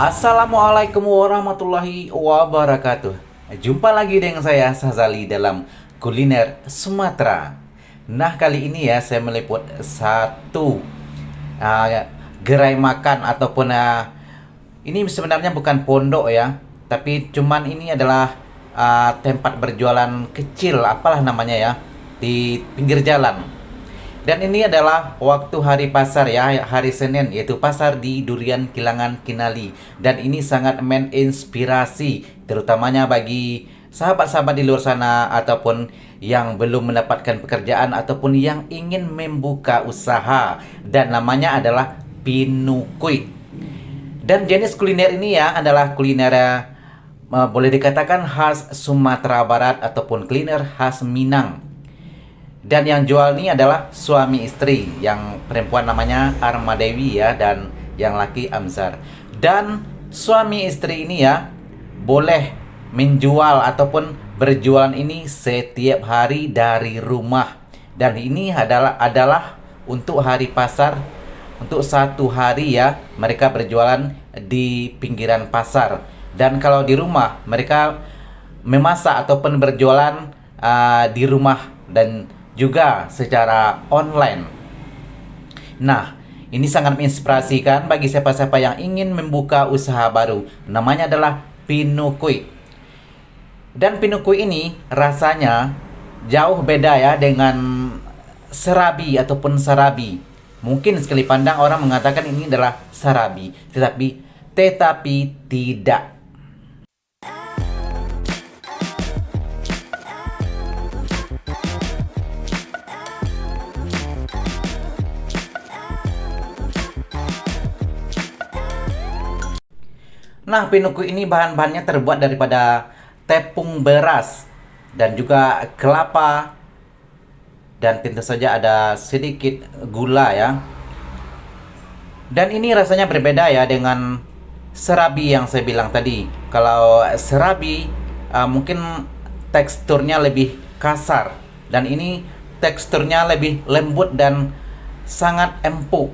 Assalamualaikum warahmatullahi wabarakatuh. Jumpa lagi dengan saya Sazali dalam kuliner Sumatera. Nah, kali ini ya saya meliput satu uh, gerai makan ataupun ini sebenarnya bukan pondok ya, tapi cuman ini adalah tempat berjualan kecil, apalah namanya ya, di pinggir jalan. Dan ini adalah waktu hari pasar ya, hari Senin, yaitu pasar di Durian Kilangan Kinali. Dan ini sangat menginspirasi, terutamanya bagi sahabat-sahabat di luar sana ataupun yang belum mendapatkan pekerjaan ataupun yang ingin membuka usaha. Dan namanya adalah Pinukui. Dan jenis kuliner ini ya adalah kuliner boleh dikatakan khas Sumatera Barat ataupun kuliner khas Minang. Dan yang jual ini adalah suami istri, yang perempuan namanya Armadewi ya, dan yang laki Amzar. Dan suami istri ini ya boleh menjual ataupun berjualan ini setiap hari dari rumah. Dan ini adalah untuk hari pasar, untuk satu hari ya, mereka berjualan di pinggiran pasar. Dan kalau di rumah mereka memasak ataupun berjualan di rumah dan juga secara online. Nah, ini sangat menginspirasikan bagi siapa-siapa yang ingin membuka usaha baru. Namanya adalah Pinukui. Dan Pinukui ini rasanya jauh beda ya dengan serabi ataupun sarabi. Mungkin sekali pandang orang mengatakan ini adalah sarabi, tetapi tidak. Nah, Pinukui ini bahan-bahannya terbuat daripada tepung beras dan juga kelapa, dan tentu saja ada sedikit gula ya. Dan ini rasanya berbeda ya dengan serabi yang saya bilang tadi. Kalau serabi mungkin teksturnya lebih kasar, dan ini teksturnya lebih lembut dan sangat empuk.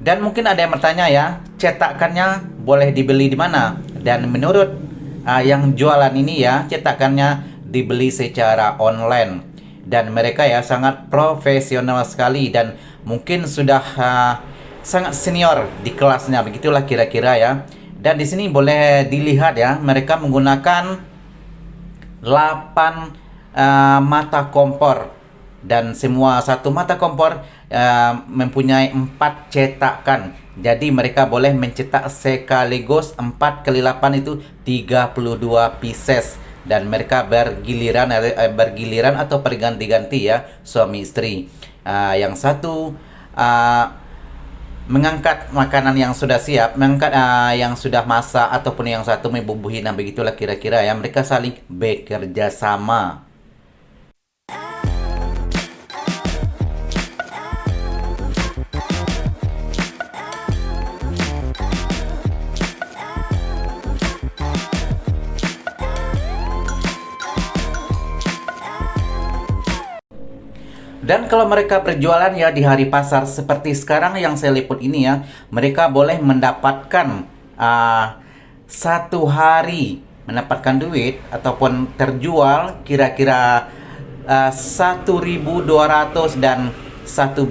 Dan mungkin ada yang bertanya ya, cetakannya boleh dibeli di mana? Dan menurut yang jualan ini ya, cetakannya dibeli secara online. Dan mereka ya sangat profesional sekali dan mungkin sudah sangat senior di kelasnya, begitulah kira-kira ya. Dan di sini boleh dilihat ya, mereka menggunakan 8 mata kompor. Dan semua satu mata kompor mempunyai 4 cetakan. Jadi mereka boleh mencetak sekaligus 4 kali 8 itu 32 pieces. Dan mereka bergiliran atau berganti-ganti ya, suami istri. Yang satu mengangkat makanan yang sudah siap, mengangkat yang sudah masak, ataupun yang satu membubuhi. Nah, begitulah kira-kira ya, mereka saling bekerja sama. Dan kalau mereka berjualan ya di hari pasar seperti sekarang yang saya liput ini ya, mereka boleh mendapatkan satu hari mendapatkan duit ataupun terjual kira-kira 1.200, dan satu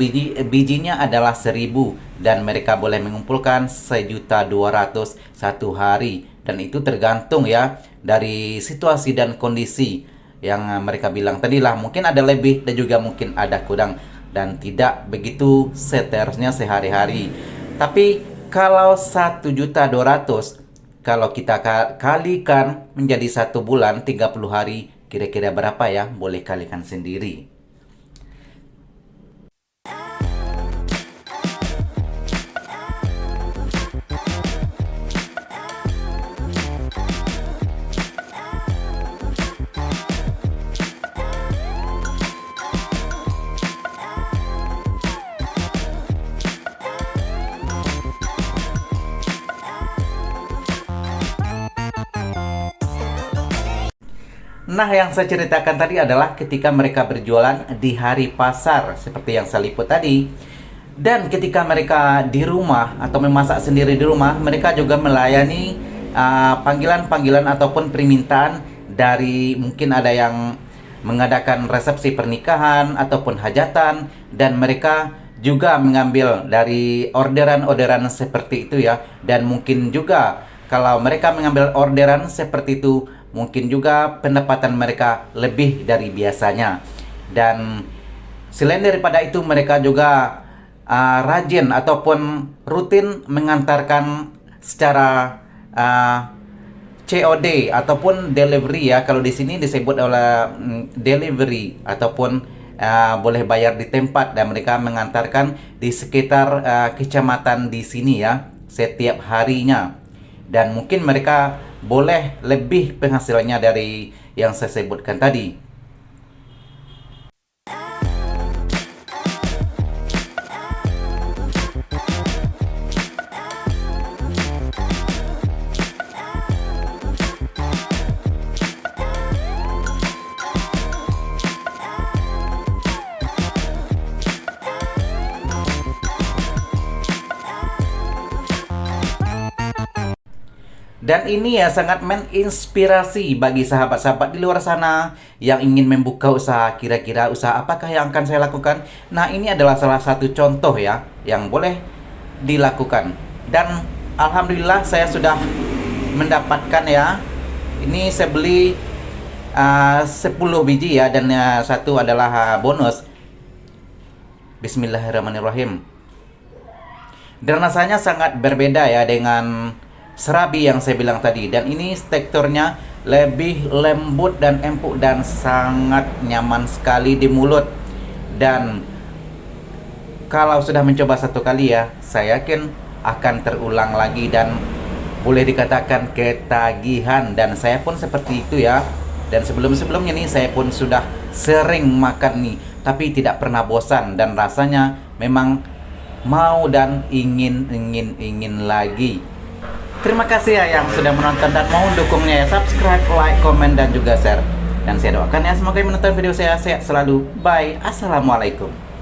bijinya adalah 1.000, dan mereka boleh mengumpulkan 1.200.000 satu hari. Dan itu tergantung ya dari situasi dan kondisi yang mereka bilang tadi lah. Mungkin ada lebih dan juga mungkin ada kurang, dan tidak begitu seterusnya sehari-hari. Tapi kalau 1.200.000, kalau kita kalikan menjadi 1 bulan 30 hari, kira-kira berapa ya? Boleh kalikan sendiri. Nah, yang saya ceritakan tadi adalah ketika mereka berjualan di hari pasar, seperti yang saya liput tadi. Dan ketika mereka di rumah atau memasak sendiri di rumah, mereka juga melayani panggilan-panggilan ataupun permintaan dari, mungkin ada yang mengadakan resepsi pernikahan ataupun hajatan, dan mereka juga mengambil dari orderan-orderan seperti itu ya. Dan mungkin juga kalau mereka mengambil orderan seperti itu, mungkin juga pendapatan mereka lebih dari biasanya. Dan selain daripada itu, mereka juga rajin ataupun rutin mengantarkan secara COD ataupun delivery ya. Kalau di sini disebut oleh delivery ataupun boleh bayar di tempat, dan mereka mengantarkan di sekitar kecamatan di sini ya setiap harinya. Dan mungkin mereka boleh lebih penghasilannya dari yang saya sebutkan tadi. Dan ini ya sangat menginspirasi bagi sahabat-sahabat di luar sana yang ingin membuka usaha. Kira-kira usaha apakah yang akan saya lakukan? Nah, ini adalah salah satu contoh ya yang boleh dilakukan. Dan alhamdulillah saya sudah mendapatkan ya. Ini saya beli 10 biji ya, dan satu adalah bonus. Bismillahirrahmanirrahim. Dan rasanya sangat berbeda ya dengan serabi yang saya bilang tadi. Dan ini teksturnya lebih lembut dan empuk dan sangat nyaman sekali di mulut. Dan kalau sudah mencoba satu kali ya, saya yakin akan terulang lagi dan boleh dikatakan ketagihan. Dan saya pun seperti itu ya. Dan sebelum-sebelumnya nih saya pun sudah sering makan nih, tapi tidak pernah bosan, dan rasanya memang mau dan ingin lagi. Terima kasih ya yang sudah menonton dan mau dukungnya ya. Subscribe, like, komen, dan juga share. Dan saya doakan ya semoga yang menonton video saya sehat selalu. Bye. Assalamualaikum.